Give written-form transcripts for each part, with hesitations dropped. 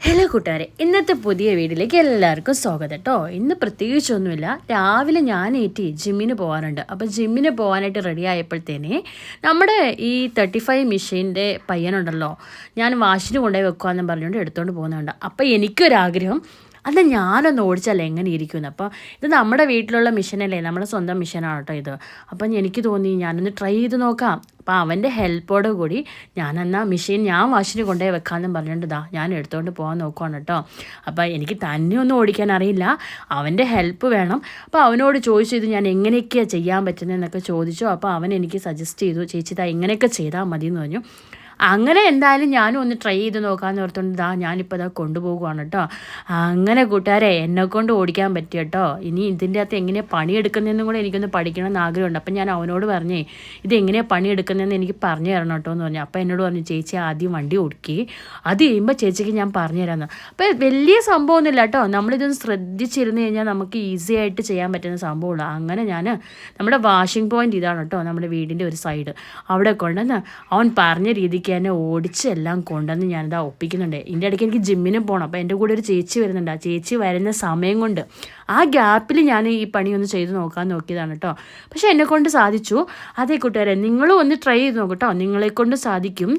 Hello കൂട്ടുകാരെ, ഇന്നത്തെ പുതിയ വീഡിയോയിലേക്ക് എല്ലാവർക്കും സ്വാഗതം കേട്ടോ. ഇന്ന് പ്രത്യേകിച്ചൊന്നുമില്ല. രാവിലെ ഞാൻ ജിമ്മിന് പോകാനുണ്ട്. അപ്പോൾ ജിമ്മിന് പോകാനായിട്ട് റെഡി ആയപ്പോഴത്തേനെ നമ്മുടെ ഈ 35 മെഷീൻ്റെ പയ്യനുണ്ടല്ലോ, ഞാൻ വാഷിന് കൊണ്ടുപോയി വെക്കുകയെന്ന് പറഞ്ഞുകൊണ്ട് എടുത്തുകൊണ്ട് പോകുന്നുണ്ട്. അപ്പോൾ എനിക്കൊരാഗ്രഹം, അത് ഞാനൊന്ന് ഓടിച്ചാൽ എങ്ങനെ ഇരിക്കുമെന്ന്. അപ്പോൾ ഇത് നമ്മുടെ വീട്ടിലുള്ള മെഷീനല്ലേ, നമ്മുടെ സ്വന്തം മെഷീനാണ് കേട്ടോ ഇത്. അപ്പം എനിക്ക് തോന്നി ഞാനൊന്ന് ട്രൈ ചെയ്ത് നോക്കാം. അപ്പോൾ അവൻ്റെ ഹെൽപ്പോടെ കൂടി ഞാനെന്നാൽ മെഷീൻ ഞാൻ വാഷിന് കൊണ്ടുപോയി വെക്കാമെന്നും പറഞ്ഞിട്ട് ഞാൻ എടുത്തുകൊണ്ട് പോകാൻ നോക്കുവാണ് കേട്ടോ. അപ്പോൾ എനിക്ക് തന്നെ ഒന്നും ഓടിക്കാൻ അറിയില്ല, അവൻ്റെ ഹെൽപ്പ് വേണം. അപ്പോൾ അവനോട് ചോദിച്ചു ഇത് ഞാൻ എങ്ങനെയൊക്കെയാണ് ചെയ്യാൻ പറ്റുന്നതെന്നൊക്കെ ചോദിച്ചു. അപ്പോൾ അവൻ എനിക്ക് സജസ്റ്റ് ചെയ്തു, ചേച്ചി ഇങ്ങനെയൊക്കെ ചെയ്താൽ മതി എന്ന് പറഞ്ഞു. അങ്ങനെ എന്തായാലും ഞാനും ഒന്ന് ട്രൈ ചെയ്ത് നോക്കാമെന്ന് ഓർത്തുകൊണ്ട് ഞാനിപ്പോൾ കൊണ്ടുപോകുവാണ് കേട്ടോ. അങ്ങനെ കൂട്ടുകാരെ, എന്നെക്കൊണ്ട് ഓടിക്കാൻ പറ്റി കേട്ടോ. ഇനി ഇതിൻ്റെ അകത്ത് എങ്ങനെയാണ് പണിയെടുക്കുന്നതെന്നും കൂടെ എനിക്കൊന്ന് പഠിക്കണമെന്ന് ആഗ്രഹമുണ്ട്. അപ്പം ഞാൻ അവനോട് പറഞ്ഞേ ഇത് എങ്ങനെയാണ് പണിയെടുക്കുന്നതെന്ന് എനിക്ക് പറഞ്ഞു തരണം കേട്ടോ എന്ന് പറഞ്ഞു. അപ്പോൾ എന്നോട് പറഞ്ഞു, ചേച്ചി ആദ്യം വണ്ടി ഓടിക്കുക, അത് കഴിയുമ്പോൾ ചേച്ചിക്ക് ഞാൻ പറഞ്ഞു തരാമെന്ന്. അപ്പോൾ വലിയ സംഭവമൊന്നുമില്ല കേട്ടോ, നമ്മളിതൊന്ന് ശ്രദ്ധിച്ചിരുന്ന് കഴിഞ്ഞാൽ നമുക്ക് ഈസി ആയിട്ട് ചെയ്യാൻ പറ്റുന്ന സംഭവമുള്ളൂ. അങ്ങനെ ഞാൻ നമ്മുടെ വാഷിംഗ് പോയിൻ്റ് ഇതാണ് കേട്ടോ, നമ്മുടെ വീടിൻ്റെ ഒരു സൈഡ്, അവിടെ കൊണ്ടുവന്ന് അവൻ പറഞ്ഞ രീതിക്ക് എന്നെ ഓടിച്ച് എല്ലാം കൊണ്ടുവന്ന് ഞാനിതാ ഒപ്പിക്കുന്നുണ്ട്. ഇതിൻ്റെ ഇടയ്ക്ക് എനിക്ക് ജിമ്മിന് പോകണം. അപ്പോൾ എൻ്റെ കൂടെ ഒരു ചേച്ചി വരുന്നുണ്ട്. ആ ചേച്ചി വരുന്ന സമയം കൊണ്ട് ആ ഗ്യാപ്പിൽ ഞാൻ ഈ പണിയൊന്ന് ചെയ്ത് നോക്കിയതാണ് കേട്ടോ. പക്ഷേ എന്നെക്കൊണ്ട് സാധിച്ചു. അതേ കൂട്ടുകാരെ, നിങ്ങളും ഒന്ന് ട്രൈ ചെയ്ത് നോക്കും കേട്ടോ, നിങ്ങളെക്കൊണ്ട് സാധിക്കും.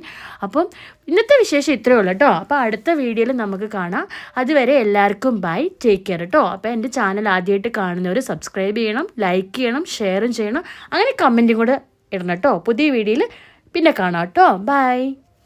അപ്പം ഇന്നത്തെ വിശേഷം ഇത്രയേ ഉള്ളൂ കേട്ടോ. അപ്പോൾ അടുത്ത വീഡിയോയിൽ നമുക്ക് കാണാം. അതുവരെ എല്ലാവർക്കും ബൈ, ടേക്ക് കെയർ കേട്ടോ. അപ്പോൾ എൻ്റെ ചാനൽ ആദ്യമായിട്ട് കാണുന്നവർ സബ്സ്ക്രൈബ് ചെയ്യണം, ലൈക്ക് ചെയ്യണം, ഷെയറും ചെയ്യണം, അങ്ങനെ കമൻറ്റും കൂടെ ഇടണം കേട്ടോ. പുതിയ വീഡിയോയിൽ പിന്നെ കാണാം കേട്ടോ. ബൈ.